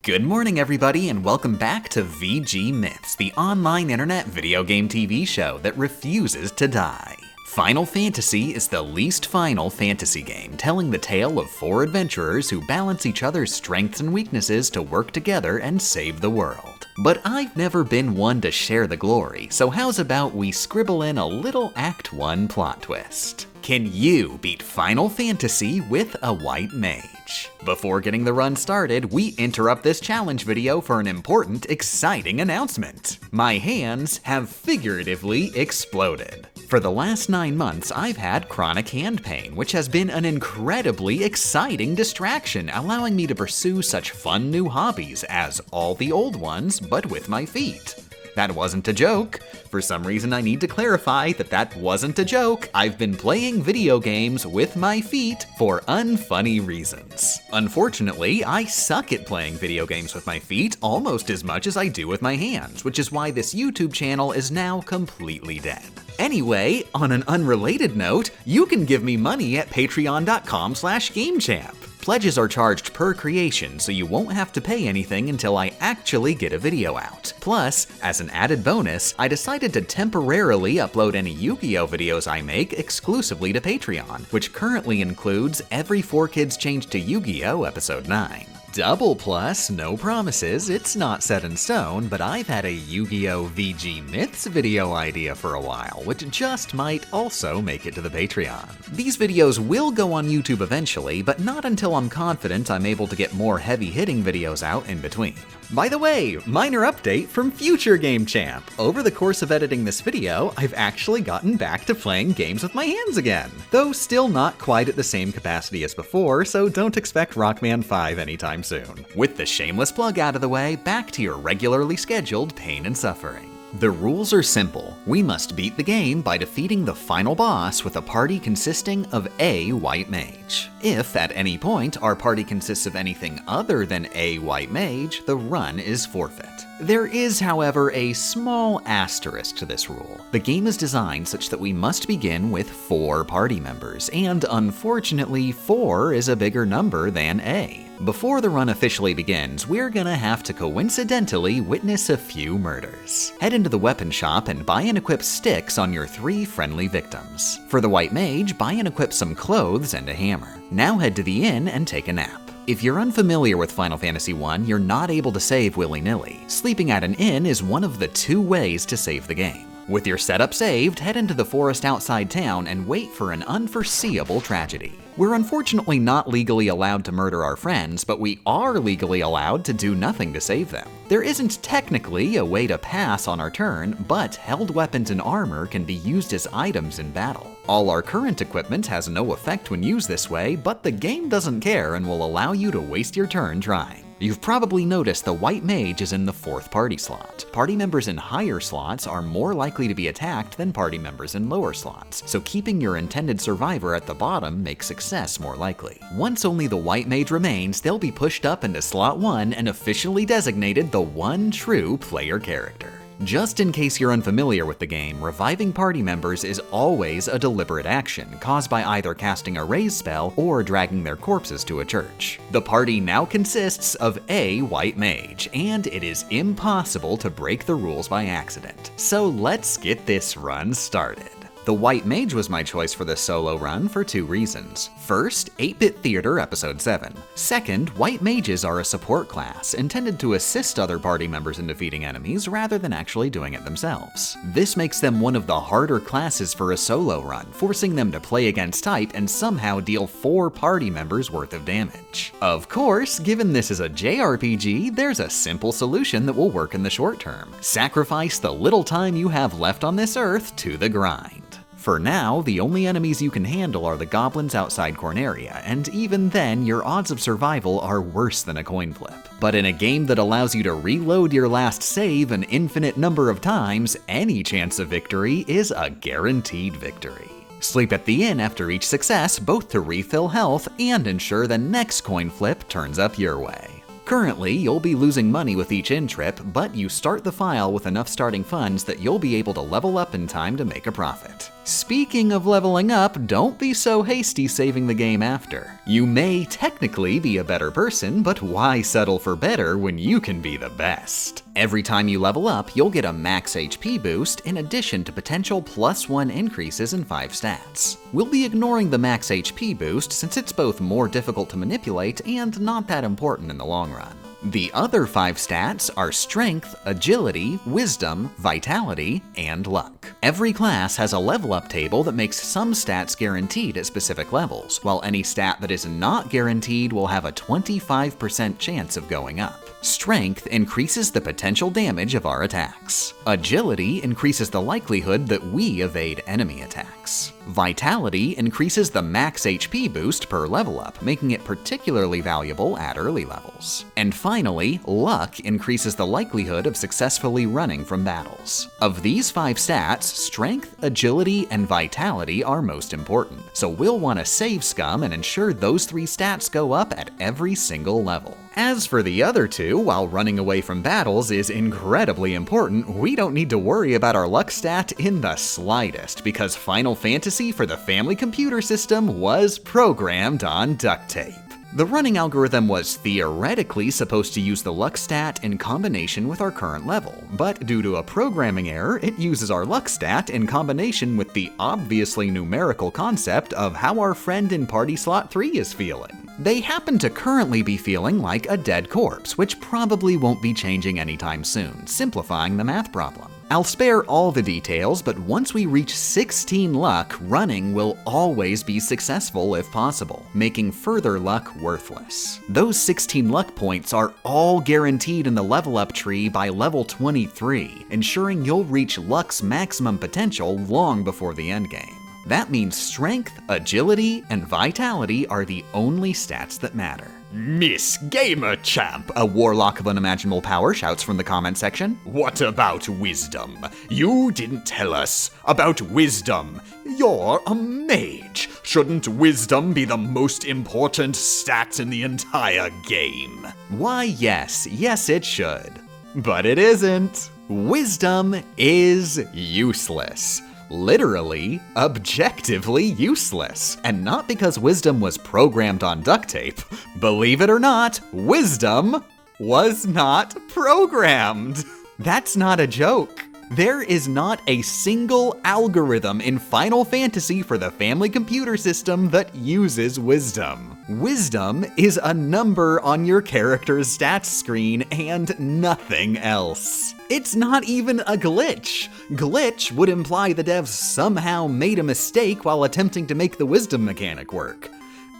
Good morning, everybody, and welcome back to VG Myths, the online internet video game TV show that refuses to die. Final Fantasy is the least final fantasy game, telling the tale of four adventurers who balance each other's strengths and weaknesses to work together and save the world. But I've never been one to share the glory, so how's about we scribble in a little Act 1 plot twist? Can you beat Final Fantasy with a White Mage? Before getting the run started, we interrupt this challenge video for an important, exciting announcement. My hands have figuratively exploded. For the last 9 months, I've had chronic hand pain, which has been an incredibly exciting distraction, allowing me to pursue such fun new hobbies as all the old ones, but with my feet. That wasn't a joke. For some reason, I need to clarify that that wasn't a joke. I've been playing video games with my feet for unfunny reasons. Unfortunately, I suck at playing video games with my feet almost as much as I do with my hands, which is why this YouTube channel is now completely dead. Anyway, on an unrelated note, you can give me money at patreon.com/GameChamp. Pledges are charged per creation, so you won't have to pay anything until I actually get a video out. Plus, as an added bonus, I decided to temporarily upload any Yu-Gi-Oh videos I make exclusively to Patreon, which currently includes Every 4Kids Changed to Yu-Gi-Oh! Episode 9. Double plus, no promises, it's not set in stone, but I've had a Yu-Gi-Oh! VG Myths video idea for a while, which just might also make it to the Patreon. These videos will go on YouTube eventually, but not until I'm confident I'm able to get more heavy-hitting videos out in between. By the way, minor update from future Game Champ. Over the course of editing this video, I've actually gotten back to playing games with my hands again. Though still not quite at the same capacity as before, so don't expect Rockman 5 anytime soon. With the shameless plug out of the way, back to your regularly scheduled pain and suffering. The rules are simple. We must beat the game by defeating the final boss with a party consisting of a White Mage. If, at any point, our party consists of anything other than a White Mage, the run is forfeit. There is, however, a small asterisk to this rule. The game is designed such that we must begin with 4 party members, and unfortunately, 4 is a bigger number than A. Before the run officially begins, we're gonna have to coincidentally witness a few murders. Head into the weapon shop and buy and equip sticks on your 3 friendly victims. For the White Mage, buy and equip some clothes and a hammer. Now head to the inn and take a nap. If you're unfamiliar with Final Fantasy I, you're not able to save willy-nilly. Sleeping at an inn is one of the 2 ways to save the game. With your setup saved, head into the forest outside town and wait for an unforeseeable tragedy. We're unfortunately not legally allowed to murder our friends, but we are legally allowed to do nothing to save them. There isn't technically a way to pass on our turn, but held weapons and armor can be used as items in battle. All our current equipment has no effect when used this way, but the game doesn't care and will allow you to waste your turn trying. You've probably noticed the White Mage is in the 4th party slot. Party members in higher slots are more likely to be attacked than party members in lower slots, so keeping your intended survivor at the bottom makes success more likely. Once only the White Mage remains, they'll be pushed up into slot 1 and officially designated the one true player character. Just in case you're unfamiliar with the game, reviving party members is always a deliberate action, caused by either casting a raise spell or dragging their corpses to a church. The party now consists of a White Mage, and it is impossible to break the rules by accident. So let's get this run started. The White Mage was my choice for this solo run for 2 reasons. First, 8-Bit Theater Episode 7. Second, White Mages are a support class, intended to assist other party members in defeating enemies rather than actually doing it themselves. This makes them one of the harder classes for a solo run, forcing them to play against type and somehow deal 4 party members worth of damage. Of course, given this is a JRPG, there's a simple solution that will work in the short term. Sacrifice the little time you have left on this earth to the grind. For now, the only enemies you can handle are the goblins outside Corneria, and even then, your odds of survival are worse than a coin flip. But in a game that allows you to reload your last save an infinite number of times, any chance of victory is a guaranteed victory. Sleep at the inn after each success, both to refill health and ensure the next coin flip turns up your way. Currently, you'll be losing money with each in-trip, but you start the file with enough starting funds that you'll be able to level up in time to make a profit. Speaking of leveling up, don't be so hasty saving the game after. You may technically be a better person, but why settle for better when you can be the best? Every time you level up, you'll get a max HP boost in addition to potential +1 increases in 5 stats. We'll be ignoring the max HP boost since it's both more difficult to manipulate and not that important in the long run. The other 5 stats are Strength, Agility, Wisdom, Vitality, and Luck. Every class has a level up table that makes some stats guaranteed at specific levels, while any stat that is not guaranteed will have a 25% chance of going up. Strength increases the potential damage of our attacks. Agility increases the likelihood that we evade enemy attacks. Vitality increases the max HP boost per level up, making it particularly valuable at early levels. And finally, Luck increases the likelihood of successfully running from battles. Of these 5 stats, Strength, Agility, and Vitality are most important, so we'll want to save scum and ensure those 3 stats go up at every single level. As for the other 2, while running away from battles is incredibly important, we don't need to worry about our luck stat in the slightest, because Final Fantasy for the Family Computer System was programmed on duct tape. The running algorithm was theoretically supposed to use the luck stat in combination with our current level, but due to a programming error, it uses our luck stat in combination with the obviously numerical concept of how our friend in party slot 3 is feeling. They happen to currently be feeling like a dead corpse, which probably won't be changing anytime soon, simplifying the math problem. I'll spare all the details, but once we reach 16 luck, running will always be successful if possible, making further luck worthless. Those 16 luck points are all guaranteed in the level up tree by level 23, ensuring you'll reach luck's maximum potential long before the endgame. That means Strength, Agility, and Vitality are the only stats that matter. Miss Gamer Champ, a warlock of unimaginable power shouts from the comment section. What about Wisdom? You didn't tell us about Wisdom. You're a mage. Shouldn't Wisdom be the most important stat in the entire game? Why, yes it should. But it isn't. Wisdom is useless. Literally, objectively useless. And not because Wisdom was programmed on duct tape. Believe it or not, Wisdom was not programmed. That's not a joke. There is not a single algorithm in Final Fantasy for the Family Computer System that uses Wisdom. Wisdom is a number on your character's stats screen and nothing else. It's not even a glitch. Glitch would imply the devs somehow made a mistake while attempting to make the Wisdom mechanic work.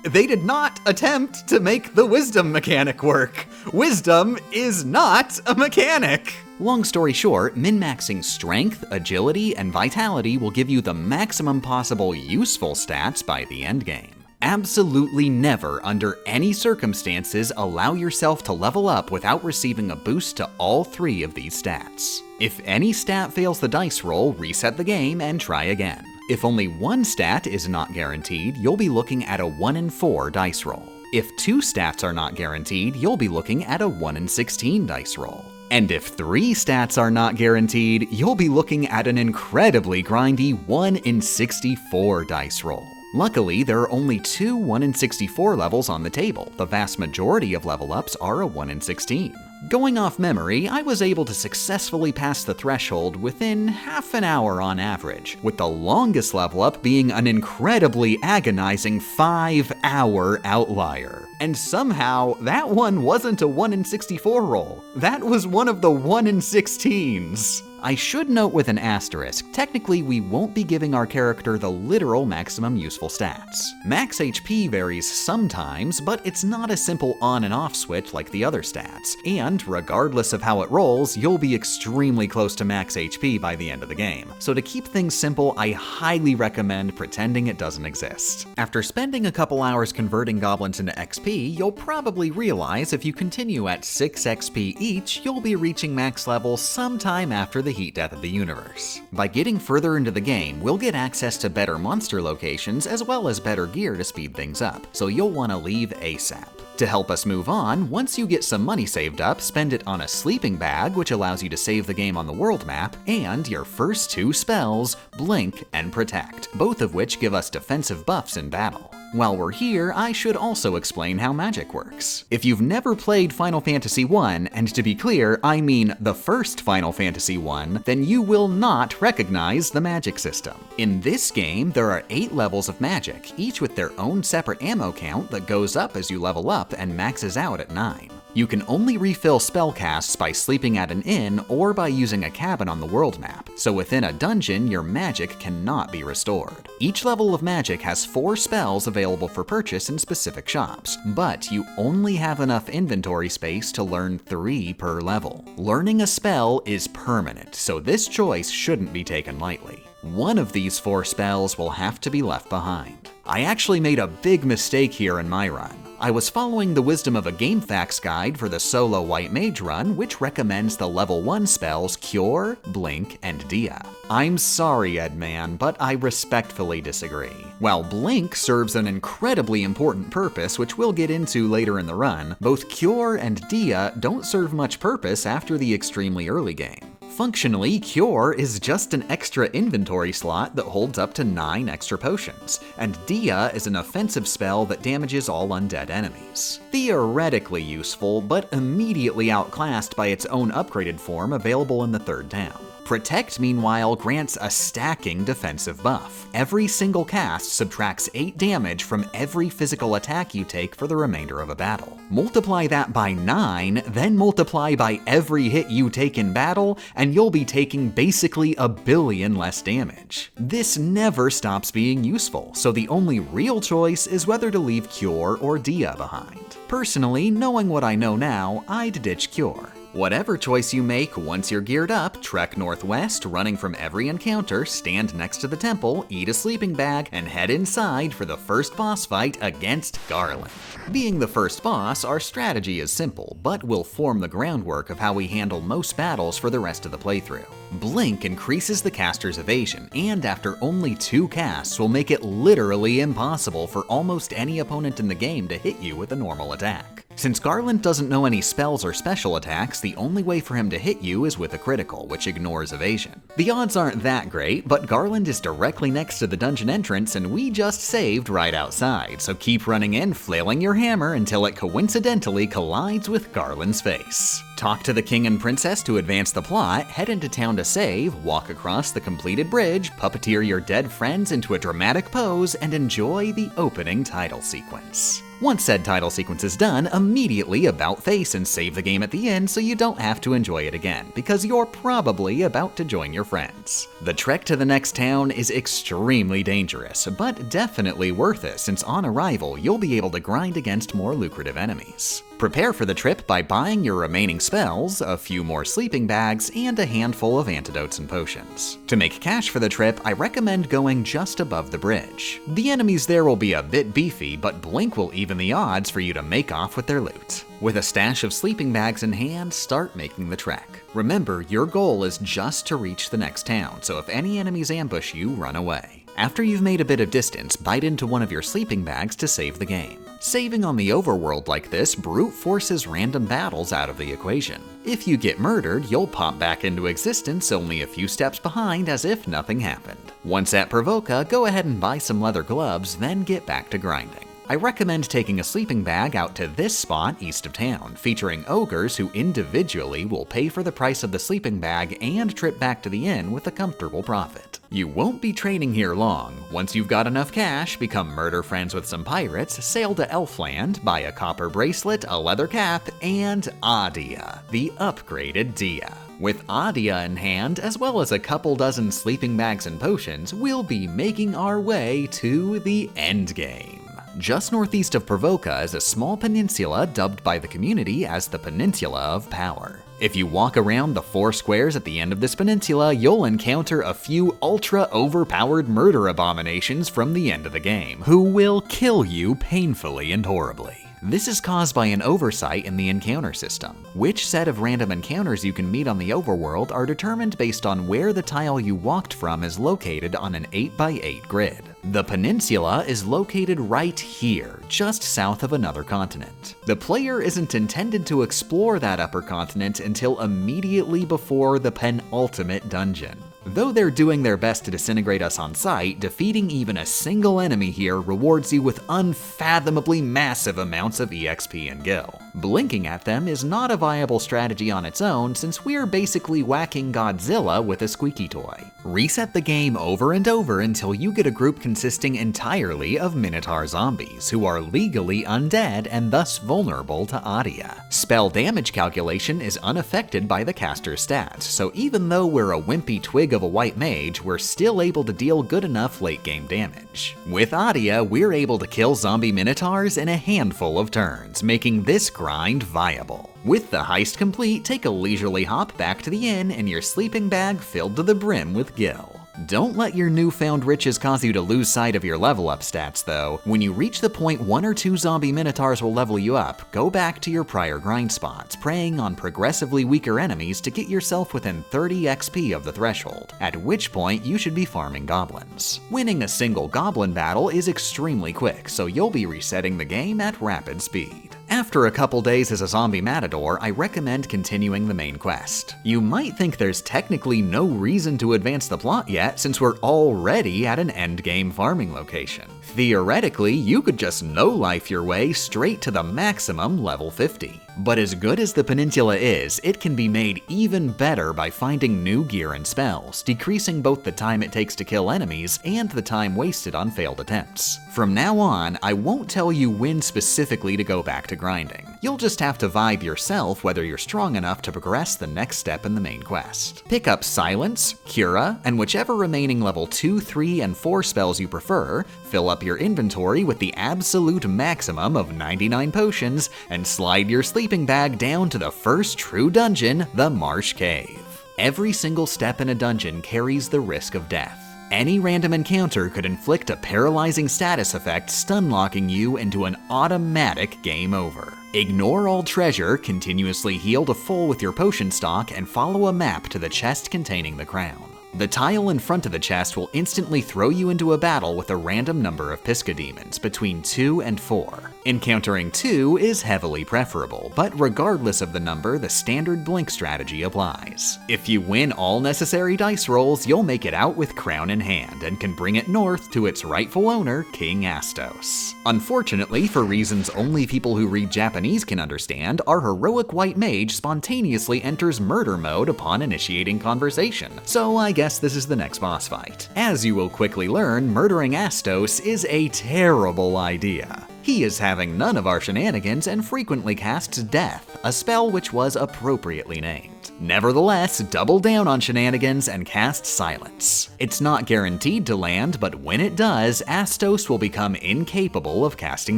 They did not attempt to make the Wisdom mechanic work. Wisdom is not a mechanic. Long story short, min-maxing Strength, Agility, and Vitality will give you the maximum possible useful stats by the endgame. Absolutely never, under any circumstances, allow yourself to level up without receiving a boost to all 3 of these stats. If any stat fails the dice roll, reset the game and try again. If only one stat is not guaranteed, you'll be looking at a 1 in 4 dice roll. If 2 stats are not guaranteed, you'll be looking at a 1 in 16 dice roll. And if 3 stats are not guaranteed, you'll be looking at an incredibly grindy 1 in 64 dice roll. Luckily, there are only 2 1 in 64 levels on the table. The vast majority of level ups are a 1 in 16. Going off memory, I was able to successfully pass the threshold within half an hour on average, with the longest level up being an incredibly agonizing 5-hour outlier. And somehow, that one wasn't a 1 in 64 roll. That was one of the 1 in 16s. I should note with an asterisk, technically we won't be giving our character the literal maximum useful stats. Max HP varies sometimes, but it's not a simple on and off switch like the other stats, and regardless of how it rolls, you'll be extremely close to max HP by the end of the game. So to keep things simple, I highly recommend pretending it doesn't exist. After spending a couple hours converting goblins into XP, you'll probably realize if you continue at 6 XP each, you'll be reaching max level sometime after the heat death of the universe. By getting further into the game, we'll get access to better monster locations as well as better gear to speed things up, so you'll want to leave ASAP. To help us move on, once you get some money saved up, spend it on a sleeping bag, which allows you to save the game on the world map, and your first 2 spells, Blink and Protect, both of which give us defensive buffs in battle. While we're here, I should also explain how magic works. If you've never played Final Fantasy I, and to be clear, I mean the first Final Fantasy I, then you will not recognize the magic system. In this game, there are 8 levels of magic, each with their own separate ammo count that goes up as you level up and maxes out at 9. You can only refill spell casts by sleeping at an inn or by using a cabin on the world map, so within a dungeon, your magic cannot be restored. Each level of magic has 4 spells available for purchase in specific shops, but you only have enough inventory space to learn 3 per level. Learning a spell is permanent, so this choice shouldn't be taken lightly. One of these 4 spells will have to be left behind. I actually made a big mistake here in my run. I was following the wisdom of a GameFAQs guide for the solo White Mage run, which recommends the level 1 spells Cure, Blink, and Dia. I'm sorry, Edman, but I respectfully disagree. While Blink serves an incredibly important purpose, which we'll get into later in the run, both Cure and Dia don't serve much purpose after the extremely early game. Functionally, Cure is just an extra inventory slot that holds up to 9 extra potions, and Dia is an offensive spell that damages all undead enemies. Theoretically useful, but immediately outclassed by its own upgraded form available in the 3rd town. Protect, meanwhile, grants a stacking defensive buff. Every single cast subtracts 8 damage from every physical attack you take for the remainder of a battle. Multiply that by 9, then multiply by every hit you take in battle, and you'll be taking basically 1 billion less damage. This never stops being useful, so the only real choice is whether to leave Cure or Dia behind. Personally, knowing what I know now, I'd ditch Cure. Whatever choice you make, once you're geared up, trek northwest, running from every encounter, stand next to the temple, eat a sleeping bag, and head inside for the first boss fight against Garland. Being the first boss, our strategy is simple, but will form the groundwork of how we handle most battles for the rest of the playthrough. Blink increases the caster's evasion, and after only 2 casts will make it literally impossible for almost any opponent in the game to hit you with a normal attack. Since Garland doesn't know any spells or special attacks, the only way for him to hit you is with a critical, which ignores evasion. The odds aren't that great, but Garland is directly next to the dungeon entrance and we just saved right outside, so keep running in, flailing your hammer until it coincidentally collides with Garland's face. Talk to the king and princess to advance the plot, head into town to save, walk across the completed bridge, puppeteer your dead friends into a dramatic pose, and enjoy the opening title sequence. Once said title sequence is done, immediately about face and save the game at the end so you don't have to enjoy it again, because you're probably about to join your friends. The trek to the next town is extremely dangerous, but definitely worth it since on arrival you'll be able to grind against more lucrative enemies. Prepare for the trip by buying your remaining spells, a few more sleeping bags, and a handful of antidotes and potions. To make cash for the trip, I recommend going just above the bridge. The enemies there will be a bit beefy, but Blink will even the odds for you to make off with their loot. With a stash of sleeping bags in hand, start making the trek. Remember, your goal is just to reach the next town, so if any enemies ambush you, run away. After you've made a bit of distance, bite into one of your sleeping bags to save the game. Saving on the overworld like this brute forces random battles out of the equation. If you get murdered, you'll pop back into existence only a few steps behind as if nothing happened. Once at Provoca, go ahead and buy some leather gloves, then get back to grinding. I recommend taking a sleeping bag out to this spot east of town, featuring ogres who individually will pay for the price of the sleeping bag and trip back to the inn with a comfortable profit. You won't be training here long. Once you've got enough cash, become murder friends with some pirates, sail to Elfland, buy a copper bracelet, a leather cap, and Adia, the upgraded Dia. With Adia in hand, as well as a couple dozen sleeping bags and potions, we'll be making our way to the endgame. Just northeast of Provoca is a small peninsula dubbed by the community as the Peninsula of Power. If you walk around the 4 squares at the end of this peninsula, you'll encounter a few ultra-overpowered murder abominations from the end of the game, who will kill you painfully and horribly. This is caused by an oversight in the encounter system. Which set of random encounters you can meet on the overworld are determined based on where the tile you walked from is located on an 8x8 grid. The peninsula is located right here, just south of another continent. The player isn't intended to explore that upper continent until immediately before the penultimate dungeon. Though they're doing their best to disintegrate us on sight, defeating even a single enemy here rewards you with unfathomably massive amounts of EXP and gil. Blinking at them is not a viable strategy on its own, since we're basically whacking Godzilla with a squeaky toy. Reset the game over and over until you get a group consisting entirely of Minotaur zombies, who are legally undead and thus vulnerable to Adia. Spell damage calculation is unaffected by the caster's stats, so even though we're a wimpy twig of a White Mage, we're still able to deal good enough late game damage. With Adia, we're able to kill zombie Minotaurs in a handful of turns, making this grind viable. With the heist complete, take a leisurely hop back to the inn and your sleeping bag filled to the brim with gil. Don't let your newfound riches cause you to lose sight of your level up stats though. When you reach the point 1 or 2 zombie Minotaurs will level you up, go back to your prior grind spots, preying on progressively weaker enemies to get yourself within 30 XP of the threshold, at which point you should be farming goblins. Winning a single goblin battle is extremely quick, so you'll be resetting the game at rapid speed. After a couple days as a zombie matador, I recommend continuing the main quest. You might think there's technically no reason to advance the plot yet, since we're already at an endgame farming location. Theoretically, you could just no-life your way straight to the maximum level 50. But as good as the peninsula is, it can be made even better by finding new gear and spells, decreasing both the time it takes to kill enemies and the time wasted on failed attempts. From now on, I won't tell you when specifically to go back to grinding. You'll just have to vibe yourself whether you're strong enough to progress the next step in the main quest. Pick up Silence, Cura, and whichever remaining level 2, 3, and 4 spells you prefer, fill up your inventory with the absolute maximum of 99 potions, and slide your sleeping bag down to the first true dungeon, the Marsh Cave. Every single step in a dungeon carries the risk of death. Any random encounter could inflict a paralyzing status effect, stun-locking you into an automatic game over. Ignore all treasure, continuously heal to full with your potion stock, and follow a map to the chest containing the crown. The tile in front of the chest will instantly throw you into a battle with a random number of Pisca demons, between 2 and 4. Encountering 2 is heavily preferable, but regardless of the number, the standard blink strategy applies. If you win all necessary dice rolls, you'll make it out with crown in hand, and can bring it north to its rightful owner, King Astos. Unfortunately, for reasons only people who read Japanese can understand, our heroic White Mage spontaneously enters murder mode upon initiating conversation, so I guess this is the next boss fight. As you will quickly learn, murdering Astos is a terrible idea. He is having none of our shenanigans and frequently casts Death, a spell which was appropriately named. Nevertheless, double down on shenanigans and cast Silence. It's not guaranteed to land, but when it does, Astos will become incapable of casting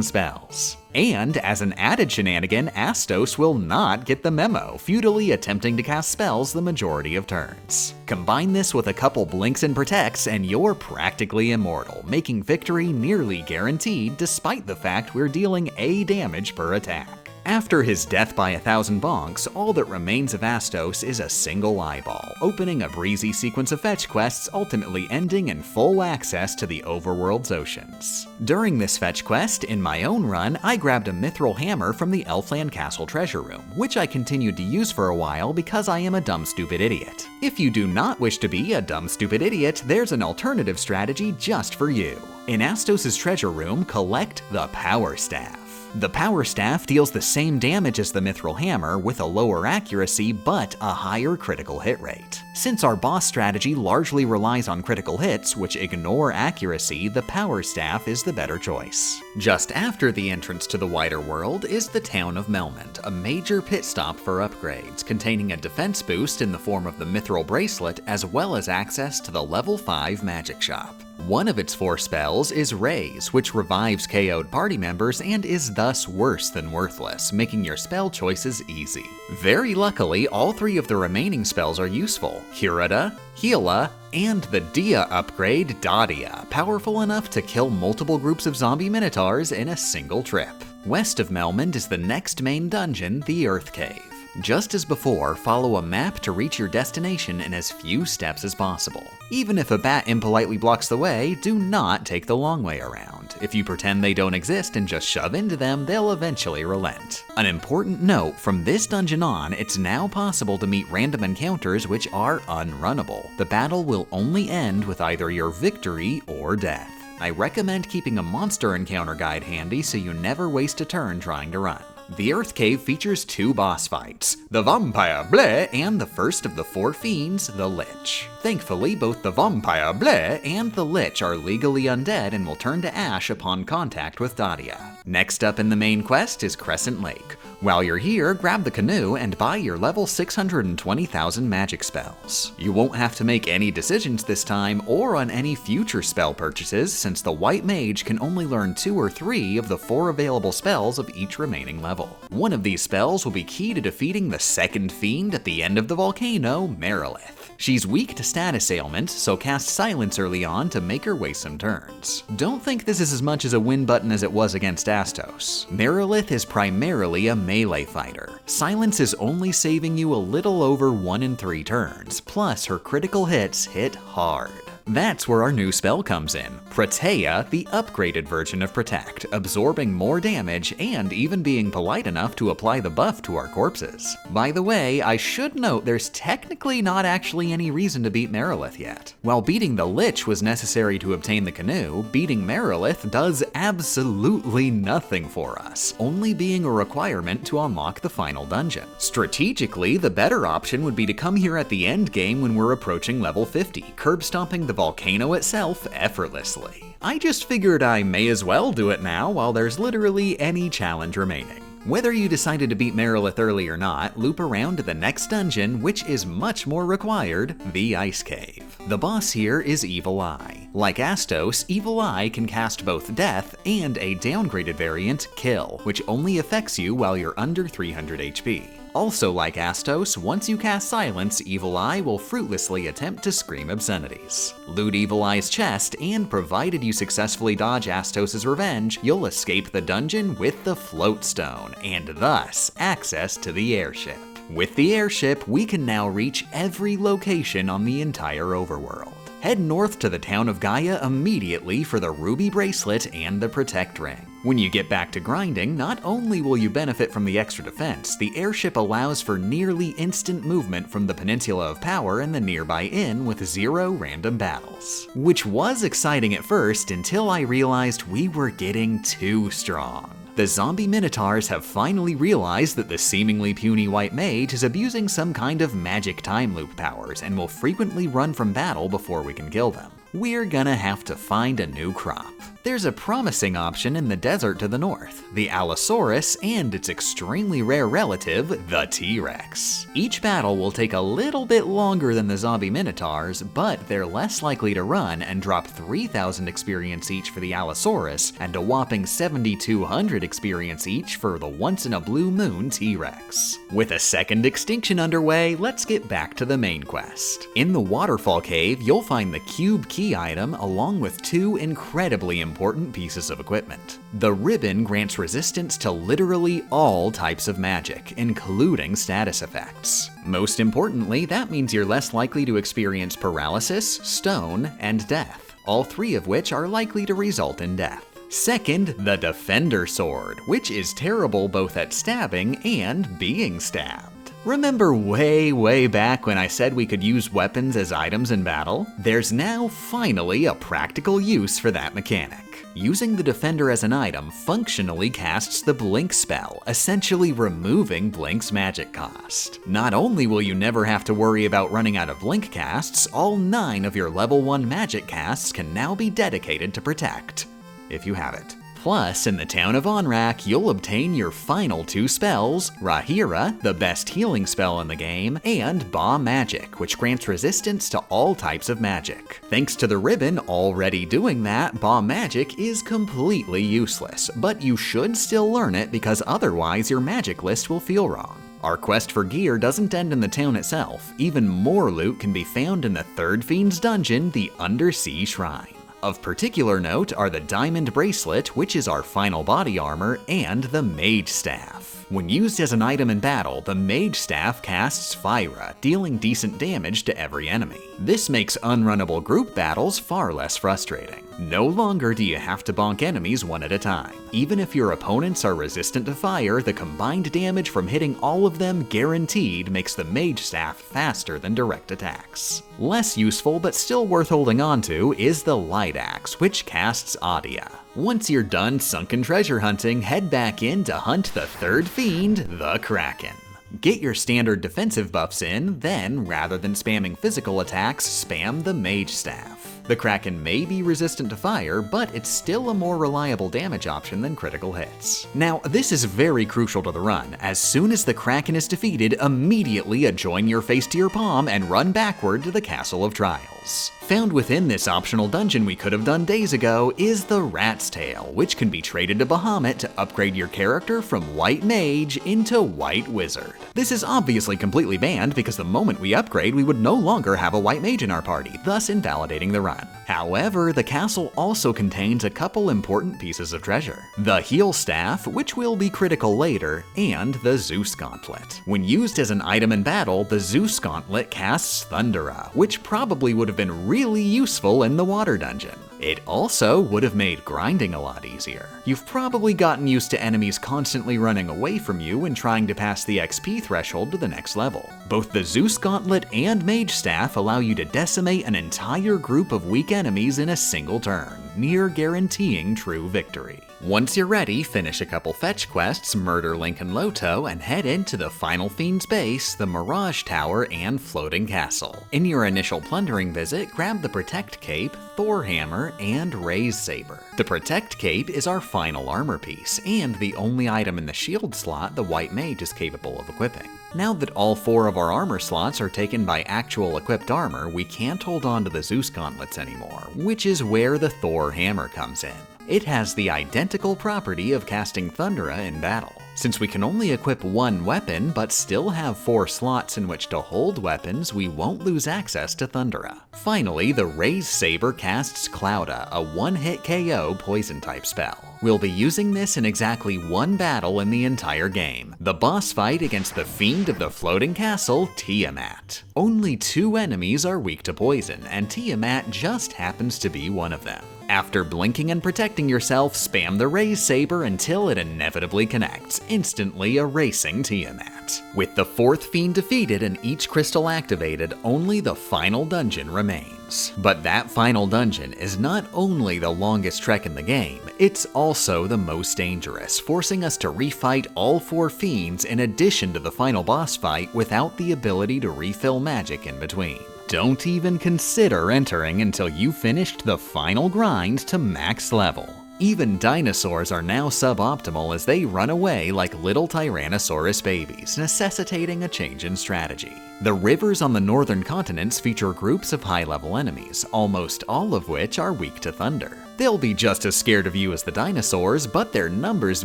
spells. And as an added shenanigan, Astos will not get the memo, futilely attempting to cast spells the majority of turns. Combine this with a couple blinks and protects, and you're practically immortal, making victory nearly guaranteed despite the fact we're dealing A damage per attack. After his death by 1,000 bonks, all that remains of Astos is a single eyeball, opening a breezy sequence of fetch quests, ultimately ending in full access to the overworld's oceans. During this fetch quest, in my own run, I grabbed a mithril hammer from the Elfland Castle treasure room, which I continued to use for a while because I am a dumb stupid idiot. If you do not wish to be a dumb stupid idiot, there's an alternative strategy just for you. In Astos' treasure room, collect the Power Staff. The Power Staff deals the same damage as the Mithril Hammer with a lower accuracy but a higher critical hit rate. Since our boss strategy largely relies on critical hits, which ignore accuracy, the Power Staff is the better choice. Just after the entrance to the wider world is the town of Melmond, a major pit stop for upgrades, containing a defense boost in the form of the Mithril Bracelet as well as access to the level 5 magic shop. One of its 4 spells is Raise, which revives KO'd party members and is thus worse than worthless, making your spell choices easy. Very luckily, all 3 of the remaining spells are useful: Hirada, Heala, and the Dia upgrade Dadia, powerful enough to kill multiple groups of zombie minotaurs in a single trip. West of Melmond is the next main dungeon, the Earth Cave. Just as before, follow a map to reach your destination in as few steps as possible. Even if a bat impolitely blocks the way, do not take the long way around. If you pretend they don't exist and just shove into them, they'll eventually relent. An important note, from this dungeon on, it's now possible to meet random encounters which are unrunnable. The battle will only end with either your victory or death. I recommend keeping a monster encounter guide handy so you never waste a turn trying to run. The Earth Cave features 2 boss fights, the Vampire Bleh and the first of the 4 fiends, the Lich. Thankfully, both the Vampire Bleh and the Lich are legally undead and will turn to ash upon contact with Dadia. Next up in the main quest is Crescent Lake. While you're here, grab the canoe and buy your level 620,000 magic spells. You won't have to make any decisions this time or on any future spell purchases, since the White Mage can only learn 2 or 3 of the 4 available spells of each remaining level. One of these spells will be key to defeating the second fiend at the end of the volcano, Merilith. She's weak to status ailments, so cast Silence early on to make her waste some turns. Don't think this is as much as a win button as it was against Astos. Merilith is primarily a melee fighter. Silence is only saving you a little over 1 in 3 turns, plus her critical hits hit hard. That's where our new spell comes in, Protea, the upgraded version of Protect, absorbing more damage and even being polite enough to apply the buff to our corpses. By the way, I should note there's technically not actually any reason to beat Merilith yet. While beating the Lich was necessary to obtain the canoe, beating Merilith does absolutely nothing for us, only being a requirement to unlock the final dungeon. Strategically, the better option would be to come here at the end game when we're approaching level 50, curb stomping the volcano itself effortlessly. I just figured I may as well do it now while there's literally any challenge remaining. Whether you decided to beat Merilith early or not, loop around to the next dungeon, which is much more required, the Ice Cave. The boss here is Evil Eye. Like Astos, Evil Eye can cast both Death and a downgraded variant, Kill, which only affects you while you're under 300 HP. Also like Astos, once you cast Silence, Evil Eye will fruitlessly attempt to scream obscenities. Loot Evil Eye's chest, and provided you successfully dodge Astos' revenge, you'll escape the dungeon with the Float Stone, and thus access to the airship. With the airship, we can now reach every location on the entire overworld. Head north to the town of Gaia immediately for the Ruby Bracelet and the Protect Ring. When you get back to grinding, not only will you benefit from the extra defense, the airship allows for nearly instant movement from the Peninsula of Power and the nearby inn with 0 random battles. Which was exciting at first until I realized we were getting too strong. The zombie minotaurs have finally realized that the seemingly puny White Mage is abusing some kind of magic time loop powers and will frequently run from battle before we can kill them. We're gonna have to find a new crop. There's a promising option in the desert to the north, the Allosaurus and its extremely rare relative, the T-Rex. Each battle will take a little bit longer than the zombie minotaurs, but they're less likely to run and drop 3,000 experience each for the Allosaurus and a whopping 7,200 experience each for the once-in-a-blue-moon T-Rex. With a second extinction underway, let's get back to the main quest. In the Waterfall Cave, you'll find the Cube Key item along with 2 incredibly important pieces of equipment. The ribbon grants resistance to literally all types of magic, including status effects. Most importantly, that means you're less likely to experience paralysis, stone, and death, all 3 of which are likely to result in death. Second, the Defender Sword, which is terrible both at stabbing and being stabbed. Remember way back when I said we could use weapons as items in battle? There's now finally a practical use for that mechanic. Using the Defender as an item functionally casts the Blink spell, essentially removing Blink's magic cost. Not only will you never have to worry about running out of Blink casts, all 9 of your level 1 magic casts can now be dedicated to Protect, if you have it. Plus, in the town of Onrak, you'll obtain your final 2 spells, Rahira, the best healing spell in the game, and Ba Magic, which grants resistance to all types of magic. Thanks to the ribbon already doing that, Ba Magic is completely useless, but you should still learn it because otherwise your magic list will feel wrong. Our quest for gear doesn't end in the town itself. Even more loot can be found in the 3rd Fiend's dungeon, the Undersea Shrine. Of particular note are the Diamond Bracelet, which is our final body armor, and the Mage Staff. When used as an item in battle, the Mage Staff casts Fire, dealing decent damage to every enemy. This makes unrunnable group battles far less frustrating. No longer do you have to bonk enemies one at a time. Even if your opponents are resistant to fire, the combined damage from hitting all of them guaranteed makes the Mage Staff faster than direct attacks. Less useful but still worth holding on to is the Light Axe, which casts Adia. Once you're done sunken treasure hunting, head back in to hunt the third fiend, the Kraken. Get your standard defensive buffs in, then, rather than spamming physical attacks, spam the Mage Staff. The Kraken may be resistant to fire, but it's still a more reliable damage option than critical hits. Now, this is very crucial to the run. As soon as the Kraken is defeated, immediately join your face to your palm and run backward to the Castle of Trials. Found within this optional dungeon we could have done days ago is the Rat's Tail, which can be traded to Bahamut to upgrade your character from White Mage into White Wizard. This is obviously completely banned because the moment we upgrade we would no longer have a White Mage in our party, thus invalidating the run. However, the castle also contains a couple important pieces of treasure. The Heal Staff, which will be critical later, and the Zeus Gauntlet. When used as an item in battle, the Zeus Gauntlet casts Thundera, which probably would have been really useful in the water dungeon. It also would have made grinding a lot easier. You've probably gotten used to enemies constantly running away from you and trying to pass the XP threshold to the next level. Both the Zeus Gauntlet and Mage Staff allow you to decimate an entire group of weak enemies in a single turn, near guaranteeing true victory. Once you're ready, finish a couple fetch quests, murder Link and Loto, and head into the final fiend's base, the Mirage Tower, and Floating Castle. In your initial plundering visit, grab the Protect Cape, Thor Hammer, and Raise Saber. The Protect Cape is our final armor piece, and the only item in the shield slot the White Mage is capable of equipping. Now that all 4 of our armor slots are taken by actual equipped armor, we can't hold on to the Zeus Gauntlets anymore, which is where the Thor Hammer comes in. It has the identical property of casting Thundera in battle. Since we can only equip one weapon, but still have 4 slots in which to hold weapons, we won't lose access to Thundera. Finally, the Raise Saber casts Clouda, a one-hit KO poison-type spell. We'll be using this in exactly one battle in the entire game, the boss fight against the Fiend of the Floating Castle, Tiamat. Only 2 enemies are weak to poison, and Tiamat just happens to be one of them. After blinking and protecting yourself, spam the Raise Saber until it inevitably connects, instantly erasing Tiamat. With the 4th fiend defeated and each crystal activated, only the final dungeon remains. But that final dungeon is not only the longest trek in the game, it's also the most dangerous, forcing us to refight all 4 fiends in addition to the final boss fight without the ability to refill magic in between. Don't even consider entering until you finished the final grind to max level. Even dinosaurs are now suboptimal as they run away like little Tyrannosaurus babies, necessitating a change in strategy. The rivers on the northern continents feature groups of high-level enemies, almost all of which are weak to thunder. They'll be just as scared of you as the dinosaurs, but their numbers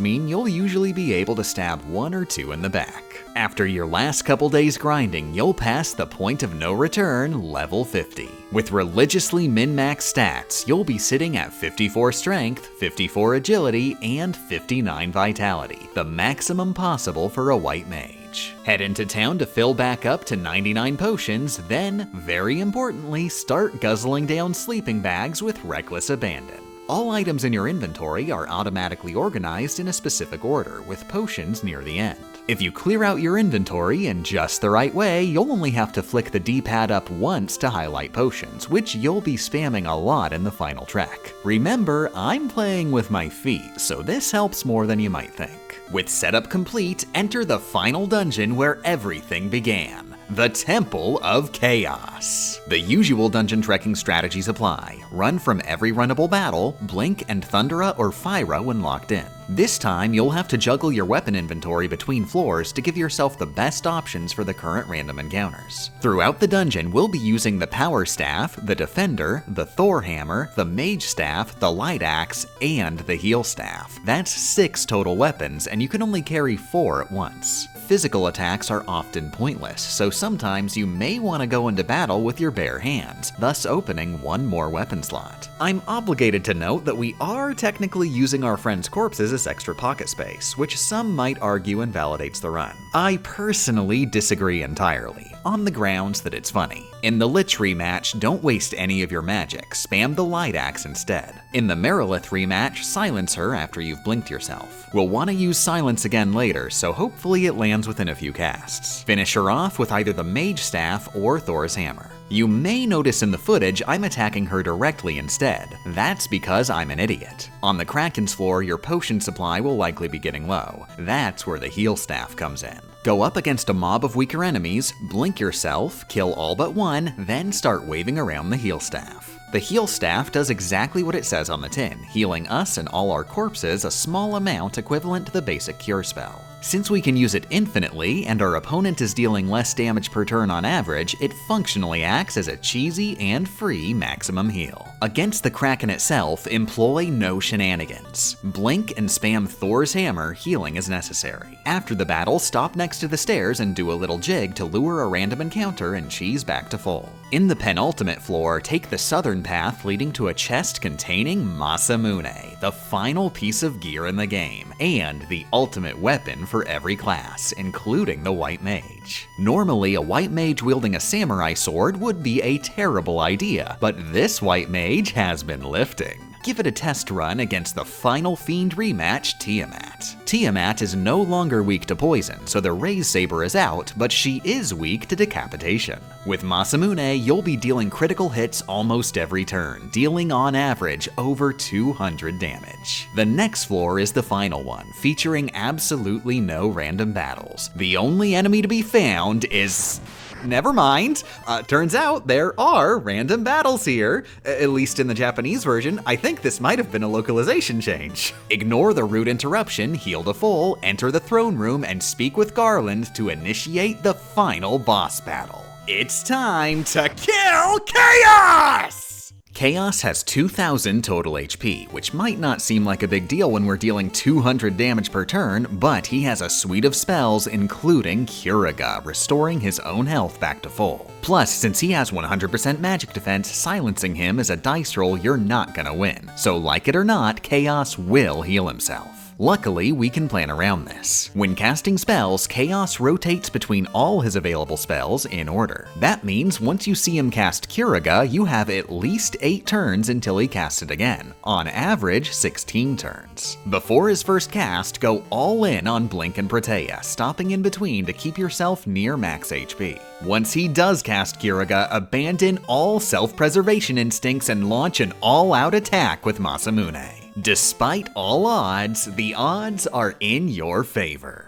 mean you'll usually be able to stab 1 or 2 in the back. After your last couple days grinding, you'll pass the point of no return, level 50. With religiously min-max stats, you'll be sitting at 54 strength, 54 agility, and 59 vitality, the maximum possible for a White Mage. Head into town to fill back up to 99 potions, then, very importantly, start guzzling down sleeping bags with reckless abandon. All items in your inventory are automatically organized in a specific order, with potions near the end. If you clear out your inventory in just the right way, you'll only have to flick the D-pad up once to highlight potions, which you'll be spamming a lot in the final trek. Remember, I'm playing with my feet, so this helps more than you might think. With setup complete, enter the final dungeon where everything began. The Temple of Chaos. The usual dungeon trekking strategies apply. Run from every runnable battle, blink and Thundera or Fyra when locked in. This time, you'll have to juggle your weapon inventory between floors to give yourself the best options for the current random encounters. Throughout the dungeon, we'll be using the Power Staff, the Defender, the Thor Hammer, the Mage Staff, the Light Axe, and the Heal Staff. That's 6 total weapons, and you can only carry 4 at once. physical attacks are often pointless, so sometimes you may want to go into battle with your bare hands, thus opening one more weapon slot. I'm obligated to note that we are technically using our friends' corpses as extra pocket space, which some might argue invalidates the run. I personally disagree entirely, on the grounds that it's funny. In the Lich rematch, don't waste any of your magic, spam the Light Axe instead. In the Merilith rematch, silence her after you've blinked yourself. We'll want to use silence again later, so hopefully it lands within a few casts. Finish her off with either the Mage Staff or Thor's Hammer. You may notice in the footage I'm attacking her directly instead. That's because I'm an idiot. On the Kraken's floor, your potion supply will likely be getting low. That's where the Heal Staff comes in. Go up against a mob of weaker enemies, blink yourself, kill all but one, then start waving around the Heal Staff. The Heal Staff does exactly what it says on the tin, healing us and all our corpses a small amount equivalent to the basic cure spell. Since we can use it infinitely, and our opponent is dealing less damage per turn on average, it functionally acts as a cheesy and free maximum heal. Against the Kraken itself, employ no shenanigans. Blink and spam Thor's Hammer, healing as necessary. After the battle, stop next to the stairs and do a little jig to lure a random encounter and cheese back to full. In the penultimate floor, take the southern path leading to a chest containing Masamune, the final piece of gear in the game, and the ultimate weapon for every class, including the White Mage. Normally, a White Mage wielding a samurai sword would be a terrible idea, but this White Mage has been lifting. Give it a test run against the final Fiend rematch, Tiamat. Tiamat is no longer weak to poison, so the Raise Saber is out, but she is weak to decapitation. With Masamune, you'll be dealing critical hits almost every turn, dealing on average over 200 damage. The next floor is the final one, featuring absolutely no random battles. The only enemy to be found is... Never mind. Turns out there are random battles here. At least in the Japanese version, I think this might have been a localization change. Ignore the rude interruption, heal to full, enter the throne room, and speak with Garland to initiate the final boss battle. It's time to kill Chaos! Chaos has 2,000 total HP, which might not seem like a big deal when we're dealing 200 damage per turn, but he has a suite of spells including Curaga, restoring his own health back to full. Plus, since he has 100% magic defense, silencing him is a dice roll you're not gonna win. So like it or not, Chaos will heal himself. Luckily, we can plan around this. When casting spells, Chaos rotates between all his available spells in order. That means once you see him cast Curaga, you have at least 8 turns until he casts it again, on average 16 turns. Before his first cast, go all in on Blink and Protea, stopping in between to keep yourself near max HP. Once he does cast Curaga, abandon all self-preservation instincts and launch an all-out attack with Masamune. Despite all odds, the odds are in your favor.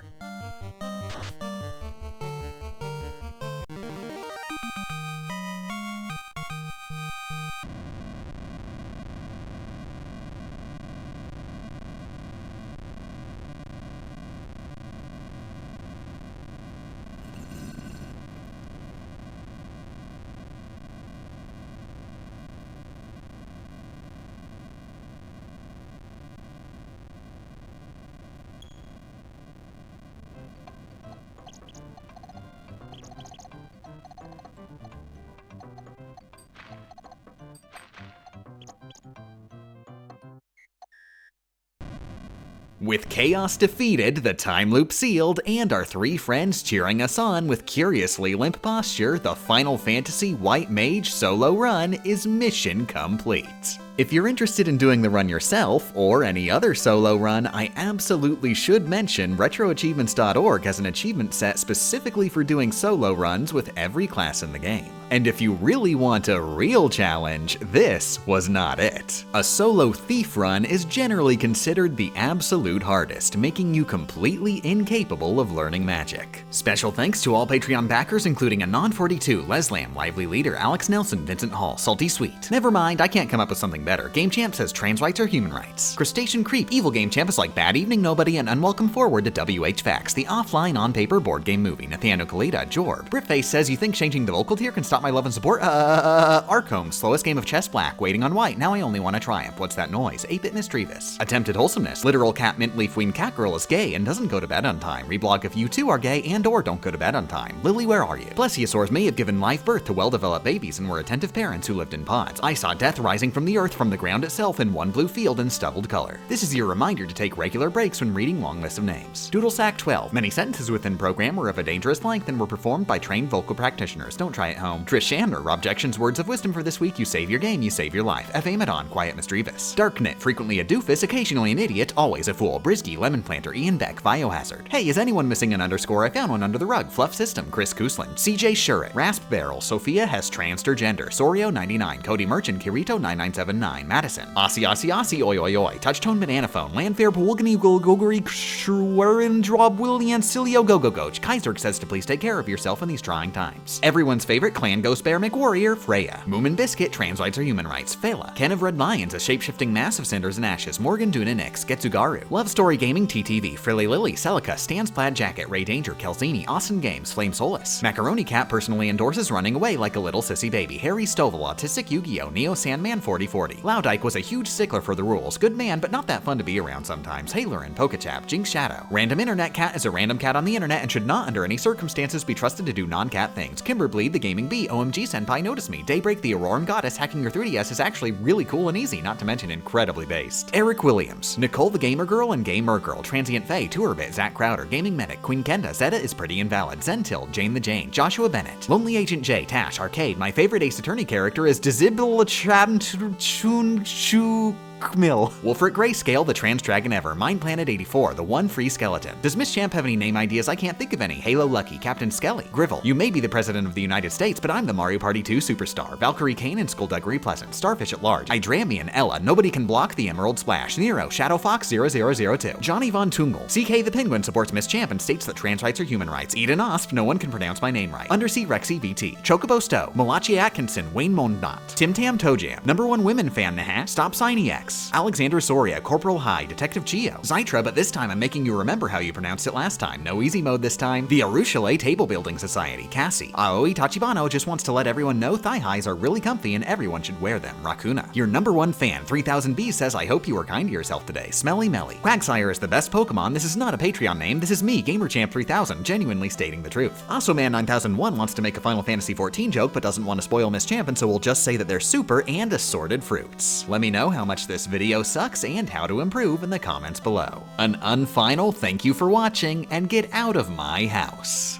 With Chaos defeated, the time loop sealed, and our 3 friends cheering us on with curiously limp posture, the Final Fantasy White Mage solo run is mission complete. If you're interested in doing the run yourself, or any other solo run, I absolutely should mention RetroAchievements.org has an achievement set specifically for doing solo runs with every class in the game. And if you really want a real challenge, this was not it. A solo thief run is generally considered the absolute hardest, making you completely incapable of learning magic. Special thanks to all Patreon backers, including Anon42, Leslam, Lively Leader, Alex Nelson, Vincent Hall, Salty Sweet. Never mind, I can't come up with something something better. Game Champ says trans rights are human rights. Crustacean Creep, evil Game Champ is like bad evening nobody and unwelcome forward to WH Facts, the offline on-paper board game movie. Nathaniel Kalita, Jorb. Britface says you think changing the vocal tier can stop my love and support? Arcombe, slowest game of chess black, waiting on white, now I only want to triumph. What's that noise? 8-bit mischievous. Attempted wholesomeness, literal cat mint leaf ween cat girl is gay and doesn't go to bed on time. Reblog if you too are gay and or don't go to bed on time. Lily, where are you? Plesiosaurs may have given live birth to well-developed babies and were attentive parents who lived in pods. I saw death rising from the earth from the ground itself in one blue field in stubbled color. This is your reminder to take regular breaks when reading long lists of names. Doodlesack 12. Many sentences within program were of a dangerous length and were performed by trained vocal practitioners. Don't try it home. Trish Shandler, Objection's words of wisdom for this week: you save your game, you save your life. F. Amadon, quiet mischievous. Darknit, frequently a doofus, occasionally an idiot, always a fool. Brisky, Lemon Planter, Ian Beck, Biohazard. Hey, is anyone missing an underscore? I found one under the rug. Fluff System, Chris Kuslin. CJ Shurit, Rasp Barrel, Sophia has transgender, Sorio 99, Cody Merchant, Kirito 9979, Madison. Aussie, oi oi oi. Touchtone Banana Phone, Landfair, Pawugani, Gogori, Schwerin, Drob, Willian, Cilio, Gogogoch. Kaiserk says to please take care of yourself in these trying times. Everyone's favorite clan ghost bear McWarrior, Freya. Moomin Biscuit, trans rights are human rights. Fela. Ken of Red Lions, a shapeshifting mass of cinders and ashes. Morgan Duna Nix, Getsugaru. Love Story Gaming, TTV. Frilly Lily, Celica, Stan's Plaid Jacket, Ray Danger, Kelsini, Austin Games, Flame Solus. Macaroni Cat personally endorses running away like a little sissy baby. Harry Stovall, Autistic Yu-Gi-Oh! Neo Sandman 4040. Loudike was a huge stickler for the rules. Good man, but not that fun to be around sometimes. Haylerin, Pokechap, Jinx Shadow. Random Internet Cat is a random cat on the internet and should not under any circumstances be trusted to do non-cat things. Kimberbleed, the Gaming Bee, OMG Senpai, Notice Me. Daybreak, the Auroran Goddess, hacking your 3DS is actually really cool and easy, not to mention incredibly based. Eric Williams. Nicole, the Gamer Girl and Gamer Girl. Transient Faye, Tourbit, Zach Crowder, Gaming Medic, Queen Kenda, Zeta is pretty invalid. Zentil, Jane the Jane, Joshua Bennett. Lonely Agent J, Tash, Arcade. My favorite Ace Attorney character is Dizibble Chun Chu Mill. Wolfric Grayscale, the trans dragon ever. Mind Planet 84, the one free skeleton. Does Miss Champ have any name ideas? I can't think of any. Halo Lucky, Captain Skelly, Grivel. You may be the president of the United States, but I'm the Mario Party 2 superstar. Valkyrie Kane and Skullduggery Pleasant. Starfish at Large. Idrami and Ella. Nobody can block the Emerald Splash. Nero, Shadow Fox 0002. Johnny Von Tungle. CK the Penguin supports Miss Champ and states that trans rights are human rights. Eden Osp, no one can pronounce my name right. Undersea Rexy VT. Chocobo Stowe. Malachi Atkinson, Wayne Mondot. Tim Tam Tojam. Number 1 women fan Nahat. Stop Signy X. Alexander Soria, Corporal High, Detective Chio. Zytra, but this time I'm making you remember how you pronounced it last time. No easy mode this time. The Arushale Table Building Society, Cassie. Aoi Tachibano just wants to let everyone know thigh highs are really comfy and everyone should wear them. Rakuna. Your number 1 fan, 3000B, says I hope you were kind to yourself today. Smelly Melly. Quagsire is the best Pokemon. This is not a Patreon name. This is me, GamerChamp3000, genuinely stating the truth. AsoMan9001 wants to make a Final Fantasy XIV joke but doesn't want to spoil Miss Champ, and so we'll just say that they're super and assorted fruits. Let me know how much this video sucks and how to improve in the comments below. An unfinal thank you for watching and get out of my house.